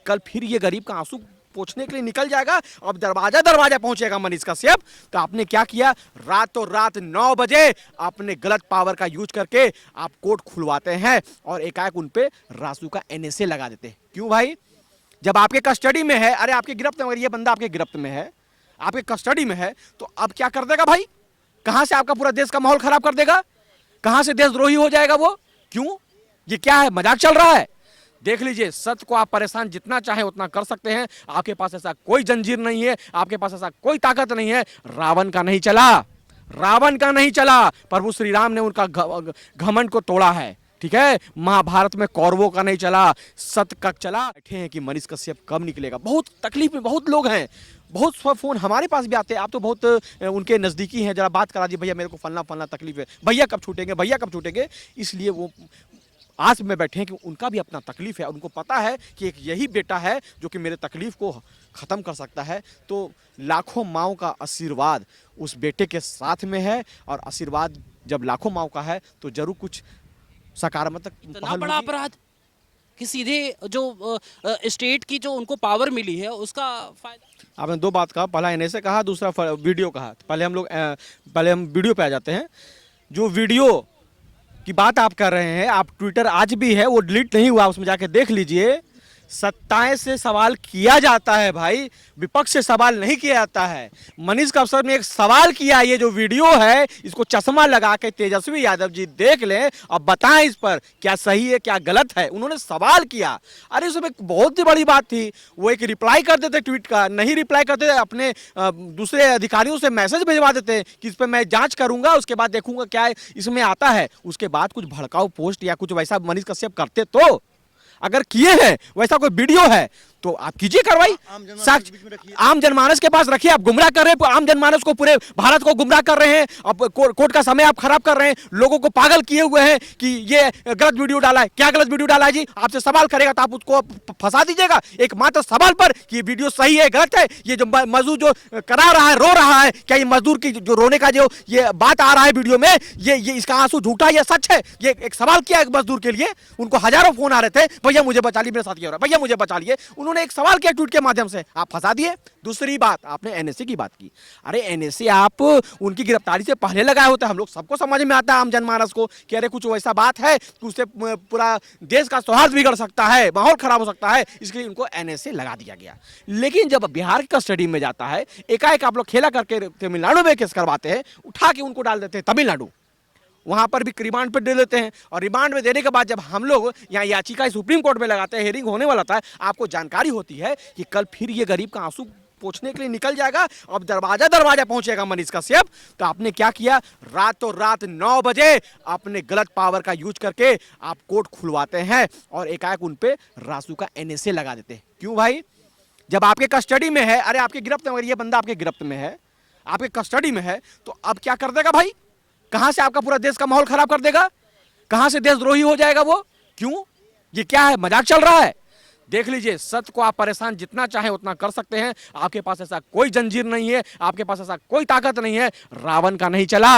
कल फिर ये गरीब का आंसू पोंछने के लिए निकल जाएगा। अब दरवाजा दरवाजा पहुंचेगा मनीष कश्यप। तो आपने क्या किया, रातों रात 9 बजे आपने गलत पावर का यूज करके आप कोर्ट खुलवाते हैं और एकाएक उन पे रासू का एनएसए लगा देते हैं। क्यों भाई, जब आपके कस्टडी में है, अरे आपके गिरफ्त में, अगर ये बंदा आपके गिरफ्त में है, आपके कस्टडी में है, तो अब क्या कर देगा भाई, कहां से आपका पूरा देश का माहौल खराब कर देगा, कहां से देशद्रोही हो जाएगा वो। क्यों, ये क्या है, मजाक चल रहा है। देख लीजिए, सत्य को आप परेशान जितना चाहे उतना कर सकते हैं। आपके पास ऐसा कोई जंजीर नहीं है, आपके पास ऐसा कोई ताकत नहीं है। रावण का नहीं चला, रावण का नहीं चला, प्रभु श्री राम ने उनका घमंड को तोड़ा है। ठीक है, महाभारत में कौरवों का नहीं चला, सत्य का चला। बैठे हैं कि मनीष कश्यप कब निकलेगा। बहुत तकलीफ में बहुत लोग हैं, बहुत फोन हमारे पास भी आते हैं। आप तो बहुत उनके नज़दीकी हैं, जरा बात करा दीजिए, भैया मेरे को फलना फलना तकलीफ है, भैया कब छूटेंगे, भैया कब छूटेंगे। इसलिए वो आज में बैठे हैं कि उनका भी अपना तकलीफ है। उनको पता है कि एक यही बेटा है जो कि मेरे तकलीफ को ख़त्म कर सकता है। तो लाखों माँओं का आशीर्वाद उस बेटे के साथ में है, और आशीर्वाद जब लाखों माँओं का है तो जरूर कुछ सकारात्मक इतना बड़ा अपराध कि सीधे जो स्टेट की जो उनको पावर मिली है उसका फायदा। आपने दो बात कहा, पहला एनएसए कहा, दूसरा वीडियो कहा। पहले हम वीडियो पे आ जाते हैं। जो वीडियो की बात आप कर रहे हैं, आप ट्विटर आज भी है, वो डिलीट नहीं हुआ, उसमें जाके देख लीजिए। सत्ताएं से सवाल किया जाता है भाई, विपक्ष से सवाल नहीं किया जाता है। मनीष कश्यप ने एक सवाल किया, ये जो वीडियो है इसको चश्मा लगा के तेजस्वी यादव जी देख लें, अब बताएं इस पर क्या सही है क्या गलत है। उन्होंने सवाल किया, अरे उसमें बहुत ही बड़ी बात थी। वो एक रिप्लाई कर देते ट्वीट का, नहीं रिप्लाई करते अपने दूसरे अधिकारियों से मैसेज भिजवा देते कि इस पर मैं जांच करूंगा, उसके बाद देखूंगा क्या इसमें आता है। उसके बाद कुछ भड़काऊ पोस्ट या कुछ वैसा मनीष कश्यप करते, तो अगर किए हैं वैसा कोई वीडियो है तो आप कीजिए कार्रवाई, आम जनमानस के पास रखिए। आप गुमराह कर रहे हैं आम जनमानस को, पूरे भारत को गुमराह कर रहे हैं। अब कोर्ट का समय आप खराब कर रहे हैं, लोगों को पागल किए हुए हैं कि ये गलत वीडियो डाला है। क्या गलत वीडियो डाला है जी, आपसे सवाल करेगा तो आप उसको फंसा दीजिएगा एकमात्र सवाल पर कि ये वीडियो सही है गलत है। ये जो मजदूर जो करा रहा है, रो रहा है, क्या ये मजदूर की जो रोने का जो ये बात आ रहा है वीडियो में, ये इसका आंसू झूठा या सच है। ये एक सवाल किया एक मजदूर के लिए, उनको हजारों फोन आ रहे थे, भैया मुझे बचा लीजिए, मेरे साथ ये हो रहा है, भैया मुझे बचा लिए। उन्होंने एक सवाल किया ट्वीट के माध्यम से, आप फंसा दिए। दूसरी बात, आपने एनएसए की बात की। अरे एनएसए आप उनकी गिरफ्तारी से पहले लगाए होते, हम लोग सबको समझ में आता है आम जनमानस को कि अरे कुछ वैसा बात है कि उससे पूरा देश का सौहार्द बिगड़ सकता है, माहौल खराब हो सकता है, इसलिए उनको एनएसए लगा दिया गया। लेकिन जब बिहार की कस्टडी में जाता है, एकाएक आप लोग खेला करके तमिलनाडु में केस करवाते हैं, उठा के उनको डाल देते हैं तमिलनाडु, वहां पर भी रिमांड पे दे देते हैं। और रिमांड में देने के बाद जब हम लोग यहाँ याचिका सुप्रीम कोर्ट में लगाते हैं, हियरिंग होने वाला था, आपको जानकारी होती है कि कल फिर ये गरीब का आंसू पोंछने के लिए निकल जाएगा। अब दरवाजा दरवाजा पहुंचेगा मनीष कश्यप। तो आपने क्या किया, रातों रात 9 बजे आपने गलत पावर का यूज करके आप कोर्ट खुलवाते हैं और एकाएक उन पे रासू का एनएसए लगा देते हैं। क्यों भाई, जब आपके कस्टडी में है, अरे आपके गिरफ्त में, अगर ये बंदा आपके गिरफ्त में है, आपके कस्टडी में है, तो अब क्या कर देगा भाई, कहां से आपका पूरा देश का माहौल खराब कर देगा, कहां से देशद्रोही हो जाएगा वो। क्यों, ये क्या है, मजाक चल रहा है। देख लीजिए, सत्य को आप परेशान जितना चाहे उतना कर सकते हैं। आपके पास ऐसा कोई जंजीर नहीं है, आपके पास ऐसा कोई ताकत नहीं है। रावण का नहीं चला,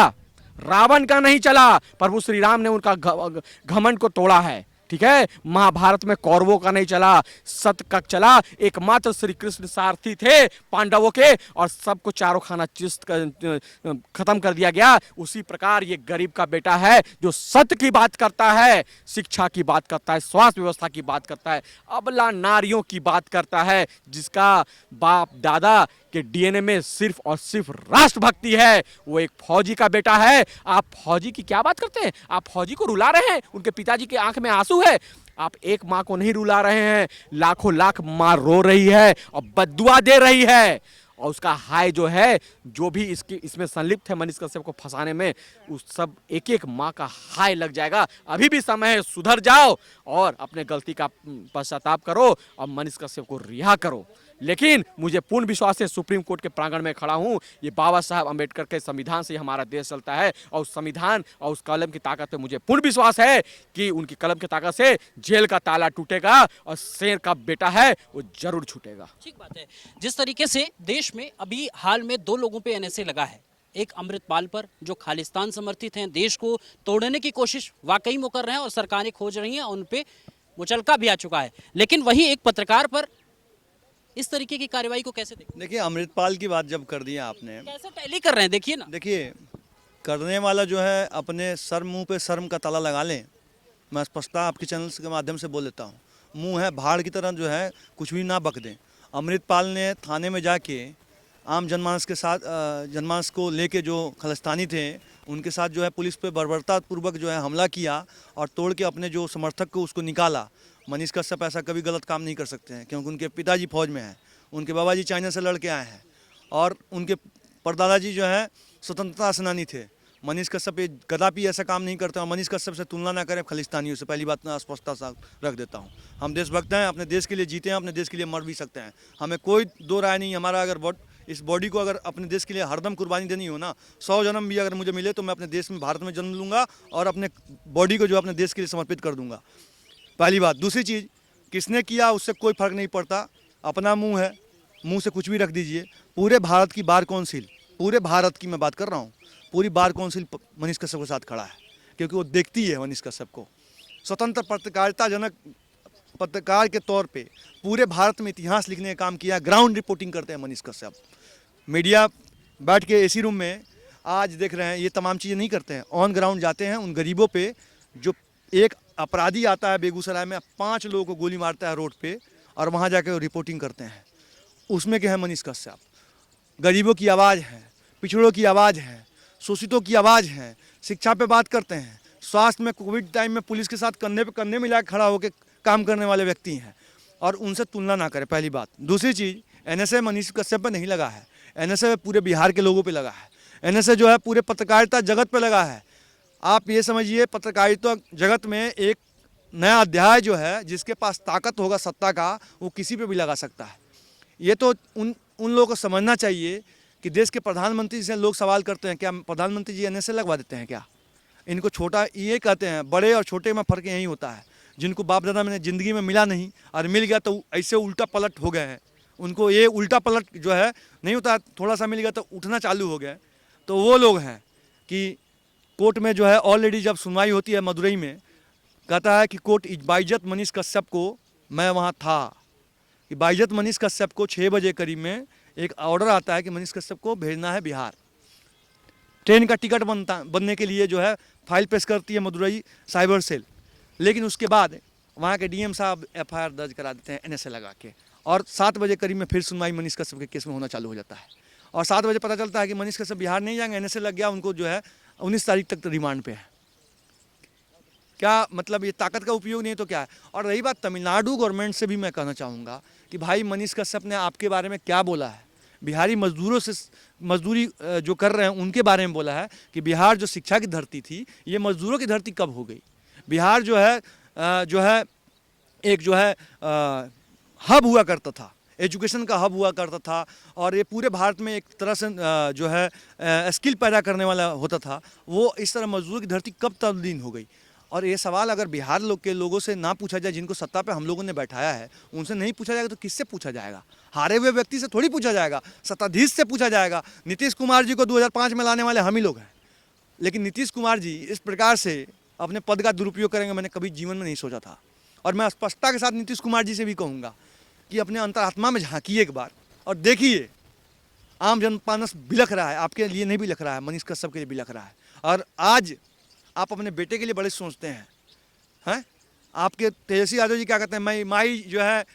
रावण का नहीं चला, प्रभु श्री राम ने उनका घमंड को तोड़ा है। ठीक है, महाभारत में कौरवों का नहीं चला, सत्य का चला। एकमात्र श्री कृष्ण सारथी थे पांडवों के, और सबको चारों खाना चिस्त खत्म कर दिया गया। उसी प्रकार ये गरीब का बेटा है जो सत्य की बात करता है, शिक्षा की बात करता है, स्वास्थ्य व्यवस्था की बात करता है, अबला नारियों की बात करता है, जिसका बाप दादा के डीएनए में सिर्फ और सिर्फ राष्ट्रभक्ति है। वो एक फौजी का बेटा है। आप फौजी की क्या बात करते हैं, आप फौजी को रुला रहे हैं, उनके पिताजी के आंख में आंसू है। आप एक माँ को नहीं रुला रहे हैं, लाखों लाख माँ रो रही है और बद्दुआ दे रही है। और उसका हाय जो है, जो भी इसमें संलिप्त है मनीष कश्यप को फंसाने में, उस सब एक एक माँ का हाय लग जाएगा। अभी भी समय है, सुधर जाओ और अपने गलती का पश्चाताप करो और मनीष कश्यप को रिहा करो। लेकिन मुझे पूर्ण विश्वास है, सुप्रीम कोर्ट के प्रांगण में खड़ा हूं, ये बाबा साहब अम्बेडकर के संविधान से हमारा देश चलता है, और उस संविधान और उस कलम की ताकत पे मुझे पूर्ण विश्वास है कि उनकी कलम की ताकत से जेल का ताला टूटेगा और शेर का बेटा है वो जरूर छूटेगा। ठीक बात है। जिस तरीके से देश में अभी हाल में 2 लोगों पे एनएसए लगा है, एक अमृतपाल पर जो खालिस्तान समर्थित हैं, देश को तोड़ने की कोशिश वाकई में कर रहे हैं और सरकारें खोज रही हैं, उन पे मुचलका भी आ चुका है, लेकिन वही एक पत्रकार पर इस तरीके की कार्रवाई को कैसे देखते देखिए, अमृतपाल की बात जब कर दी आपने, हैं? कैसे टैली कर रहे हैं देखिए ना। देखिए करने वाला जो है अपने सर मुंह पे शर्म का ताला लगा लें। मैं स्पष्टता आपके चैनल के माध्यम से बोल लेता हूँ, मुंह है भाड़ की तरह जो है कुछ भी ना बक दें। अमृतपाल ने थाने में जाके आम जनमानस के साथ जनमानस को लेके जो खलिस्तानी थे उनके साथ जो है पुलिस पे बर्बरतापूर्वक जो है हमला किया और तोड़ के अपने जो समर्थक को उसको निकाला। मनीष कश्यप ऐसा कभी गलत काम नहीं कर सकते हैं, क्योंकि उनके पिताजी फौज में हैं, उनके बाबा जी चाइना से लड़ के आए हैं और उनके परदादा जी जो है स्वतंत्रता सेनानी थे। मनीष कश्यप ये कदापि ऐसा काम नहीं करते और मनीष कश्यप से तुलना ना करें खलिस्तानियों से, पहली बात मैं स्पष्टता से रख देता हूँ। हम देशभक्त हैं, अपने देश के लिए जीते हैं, अपने देश के लिए मर भी सकते हैं, हमें कोई दो राय नहीं। हमारा अगर इस बॉडी को अगर अपने देश के लिए हरदम कुर्बानी देनी हो ना, 100 जन्म भी अगर मुझे मिले तो मैं अपने देश में भारत में जन्म लूँगा और अपने बॉडी को जो अपने देश के लिए समर्पित कर दूँगा, पहली बात। दूसरी चीज़, किसने किया उससे कोई फ़र्क नहीं पड़ता, अपना मुंह है, मुंह से कुछ भी रख दीजिए। पूरे भारत की बार काउंसिल, पूरे भारत की मैं बात कर रहा हूँ, पूरी बार काउंसिल मनीष कश्यप के साथ खड़ा है, क्योंकि वो देखती है मनीष कश्यप को स्वतंत्र पत्रकारिता जनक पत्रकार के तौर पे पूरे भारत में इतिहास लिखने का काम किया। ग्राउंड रिपोर्टिंग करते हैं मनीष कश्यप। मीडिया बैठ के एसी रूम में आज देख रहे हैं, ये तमाम चीज़ें नहीं करते हैं, ऑन ग्राउंड जाते हैं उन गरीबों पे। जो एक अपराधी आता है बेगूसराय में 5 लोगों को गोली मारता है रोड पे और वहाँ जाकर रिपोर्टिंग करते हैं, उसमें क्या है मनीष कश्यप। गरीबों की आवाज़ है, पिछड़ों की आवाज़ है, शोषितों की आवाज़ है, शिक्षा पे बात करते हैं, स्वास्थ्य में कोविड टाइम में पुलिस के साथ कंधे पे कंधे मिला खड़ा होकर काम करने वाले व्यक्ति हैं और उनसे तुलना ना करें, पहली बात। दूसरी चीज़, एनएसए मनीष कश्यप पे नहीं लगा है, एनएसए पूरे बिहार के लोगों पे लगा है, एनएसए जो है पूरे पत्रकारिता जगत पे लगा है। आप ये समझिए पत्रकारिता जगत में एक नया अध्याय जो है, जिसके पास ताकत होगा सत्ता का, वो किसी पे भी लगा सकता है। ये तो उन लोगों को समझना चाहिए कि देश के प्रधानमंत्री से लोग सवाल करते हैं क्या प्रधानमंत्री जी एनएसए लगवा देते हैं क्या? इनको छोटा ये कहते हैं, बड़े और छोटे में फ़र्क यही होता है। जिनको बाप दादा मैंने ज़िंदगी में मिला नहीं और मिल गया तो ऐसे उल्टा पलट हो गए हैं, उनको ये उल्टा पलट जो है नहीं होता, थोड़ा सा मिल गया तो उठना चालू हो गए। तो वो लोग हैं कि कोर्ट में जो है ऑलरेडी जब सुनवाई होती है मदुरई में, कहता है कि कोर्ट बाइज्जत मनीष कश्यप को, मैं वहाँ था, कि बाइज्जत मनीष कश्यप को 6 बजे करीब में एक ऑर्डर आता है कि मनीष कश्यप को भेजना है बिहार। ट्रेन का टिकट बनने के लिए जो है फाइल पेश करती है मदुरई साइबर सेल, लेकिन उसके बाद वहाँ के डीएम साहब एफआईआर दर्ज करा देते हैं एनएसए लगा के, और 7 बजे करीब में फिर सुनवाई मनीष कश्यप के केस में होना चालू हो जाता है। और 7 बजे पता चलता है कि मनीष कश्यप बिहार नहीं जाएंगे, एनएसए लग गया, उनको जो है 19 तारीख तक रिमांड पे है। क्या मतलब ये ताकत का उपयोग नहीं है तो क्या है? और रही बात तमिलनाडु गवर्नमेंट से भी मैं कहना चाहूँगा कि भाई मनीष कश्यप ने आपके बारे में क्या बोला है, बिहारी मजदूरों से मजदूरी जो कर रहे हैं उनके बारे में बोला है कि बिहार जो शिक्षा की धरती थी ये मजदूरों की धरती कब हो गई। बिहार जो है एक जो है हब हुआ करता था, एजुकेशन का हब हुआ करता था, और ये पूरे भारत में एक तरह से जो है स्किल पैदा करने वाला होता था। वो इस तरह मजदूरों की धरती कब तब्दील हो गई? और ये सवाल अगर बिहार के लोगों से ना पूछा जाए, जिनको सत्ता पे हम लोगों ने बैठाया है, उनसे नहीं पूछा जाएगा तो किससे पूछा जाएगा? हारे हुए व्यक्ति से थोड़ी पूछा जाएगा, सत्ताधीश से पूछा जाएगा। नीतीश कुमार जी को 2005 में लाने वाले हम ही लोग हैं, लेकिन नीतीश कुमार जी इस प्रकार से अपने पद का दुरुपयोग करेंगे मैंने कभी जीवन में नहीं सोचा था। और मैं स्पष्टता के साथ नीतीश कुमार जी से भी कहूँगा कि अपने अंतरात्मा में झांकिए एक बार और देखिए, आम जनमानस बिलख रहा है, आपके लिए नहीं बिलख रहा है, मनीष कश्यप के लिए बिलख रहा है। और आज आप अपने बेटे के लिए बड़े सोचते हैं आपके तेजस्वी यादव जी क्या कहते हैं, मैं माई जो है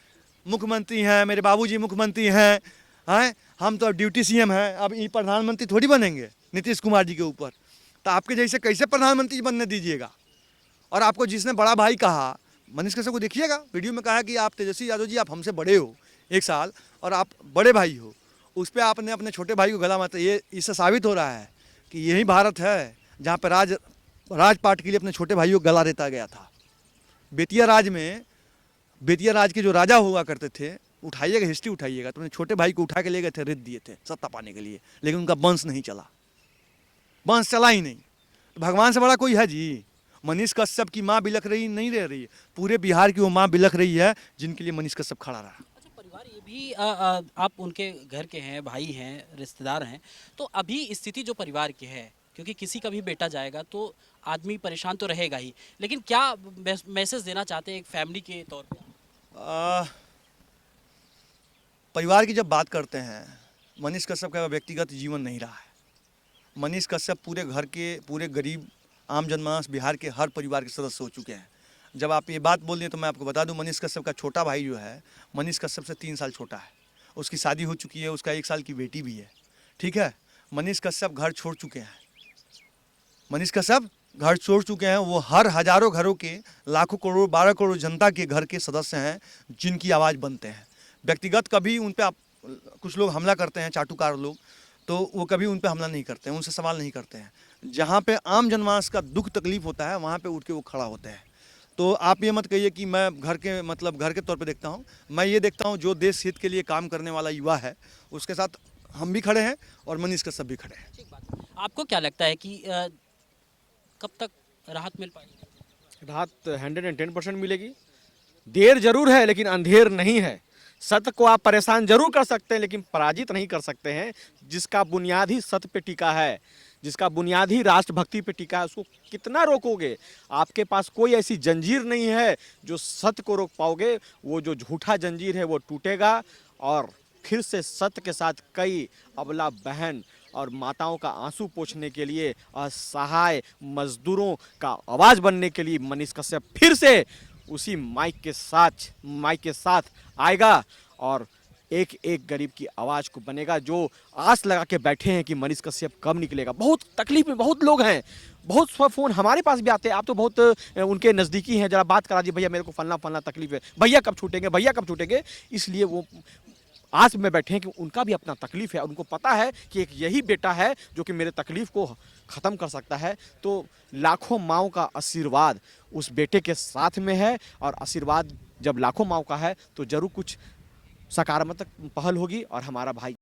मुख्यमंत्री हैं, मेरे बाबूजी मुख्यमंत्री हैं, हम तो ड्यूटी सीएम हैं, अब ये प्रधानमंत्री थोड़ी बनेंगे नीतीश कुमार जी के ऊपर। तो आपके जैसे कैसे प्रधानमंत्री बनने दीजिएगा? और आपको जिसने बड़ा भाई कहा, मनीष कश्यप को देखिएगा वीडियो में कहा कि आप तेजस्वी यादव जी आप हमसे बड़े हो 1 साल और आप बड़े भाई हो, उस पर आपने अपने छोटे भाई को गला मारा। ये इससे साबित हो रहा है कि यही भारत है जहाँ पर राजपाट के लिए अपने छोटे भाइयों को गला देता गया था। बेतिया राज के जो राजा हुआ करते थे, उठाइएगा हिस्ट्री उठाइएगा, तो अपने छोटे भाई को उठा के ले गए थे, रिद दिए थे सत्ता पाने के लिए, लेकिन उनका वंश नहीं चला, वंश चला ही नहीं। तो भगवान से बड़ा कोई है जी? मनीष कश्यप की माँ बिलख रही नहीं रह रही है, पूरे बिहार की वो माँ बिलख रही है जिनके लिए मनीष कश्यप खड़ा रहा। अच्छा, परिवार ये भी आप उनके घर के हैं, भाई हैं, रिश्तेदार हैं, तो अभी स्थिति जो परिवार की है क्योंकि किसी का भी बेटा जाएगा तो आदमी परेशान तो रहेगा ही, लेकिन क्या मैसेज देना चाहते हैं एक फैमिली के तौर पे? आ, परिवार की जब बात करते हैं, मनीष कश्यप का व्यक्तिगत जीवन नहीं रहा है। मनीष कश्यप पूरे घर के, पूरे गरीब आम जनमानस बिहार के हर परिवार के सदस्य हो चुके हैं। जब आप ये बात बोल रहे हैं तो मैं आपको बता दूं, मनीष कश्यप का छोटा भाई जो है, मनीष कश्यप से 3 साल छोटा है। उसकी शादी हो चुकी है, उसका 1 साल की बेटी भी है। ठीक है, मनीष कश्यप घर छोड़ चुके हैं। मनीष कश्यप घर छोड़ चुके हैं। वो हर हजारों घरों के, लाखों करोड़, 12 करोड़ जनता के घर के सदस्य हैं जिनकी आवाज़ बनते हैं। व्यक्तिगत कभी उन पर कुछ लोग हमला करते हैं, चाटुकार लोग, तो वो कभी उन पर हमला नहीं करते हैं, उनसे सवाल नहीं करते हैं। जहाँ पे आम जनमानस का दुख तकलीफ होता है, वहाँ पे उठ के वो खड़ा होते हैं। तो आप ये मत कहिए कि मैं घर के तौर पे देखता हूँ। मैं ये देखता हूँ जो देश हित के लिए काम करने वाला युवा है, उसके साथ हम भी खड़े हैं और मनीष कश्यप भी खड़े हैं। ठीक बात। आपको क्या लगता है कि कब तक राहत मिल पाएगी? राहत 110% मिलेगी। देर जरूर है लेकिन अंधेर नहीं है। सत्य को आप परेशान जरूर कर सकते हैं लेकिन पराजित नहीं कर सकते हैं। जिसका बुनियाद ही सत्य पे टिका है, जिसका बुनियाद ही राष्ट्रभक्ति पे टिका है, उसको कितना रोकोगे? आपके पास कोई ऐसी जंजीर नहीं है जो सत्य को रोक पाओगे। वो जो झूठा जंजीर है वो टूटेगा और फिर से सत्य के साथ कई अबला बहन और माताओं का आंसू पोंछने के लिए, असहाय मजदूरों का आवाज बनने के लिए मनीष कश्यप फिर से उसी माइक के साथ आएगा और एक एक गरीब की आवाज को बनेगा, जो आस लगा के बैठे हैं कि मनीष कश्यप कब निकलेगा। बहुत तकलीफ में बहुत लोग हैं, बहुत फोन हमारे पास भी आते हैं। आप तो बहुत उनके नज़दीकी हैं, जरा बात करा दीजिए, भैया मेरे को फलना तकलीफ है, भैया कब छूटेंगे। इसलिए वो आस में बैठे हैं कि उनका भी अपना तकलीफ है। उनको पता है कि एक यही बेटा है जो कि मेरे तकलीफ को ख़त्म कर सकता है। तो लाखों माँओं का आशीर्वाद उस बेटे के साथ में है और आशीर्वाद जब लाखों माँओं का है तो जरूर कुछ सकारात्मक पहल होगी और हमारा भाई